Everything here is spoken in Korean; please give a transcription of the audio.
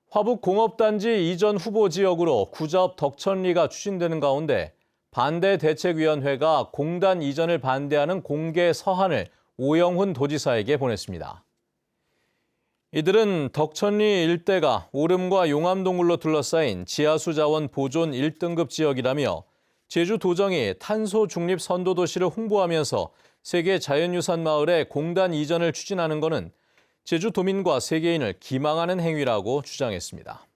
화북공업단지 이전 후보 지역으로 구자읍 덕천리가 추진되는 가운데 반대대책위원회가 공단 이전을 반대하는 공개 서한을 오영훈 도지사에게 보냈습니다. 이들은 덕천리 일대가 오름과 용암동굴로 둘러싸인 지하수 자원 보존 1등급 지역이라며 제주도정이 탄소 중립 선도도시를 홍보하면서 세계 자연유산 마을에 공단 이전을 추진하는 것은 제주도민과 세계인을 기망하는 행위라고 주장했습니다.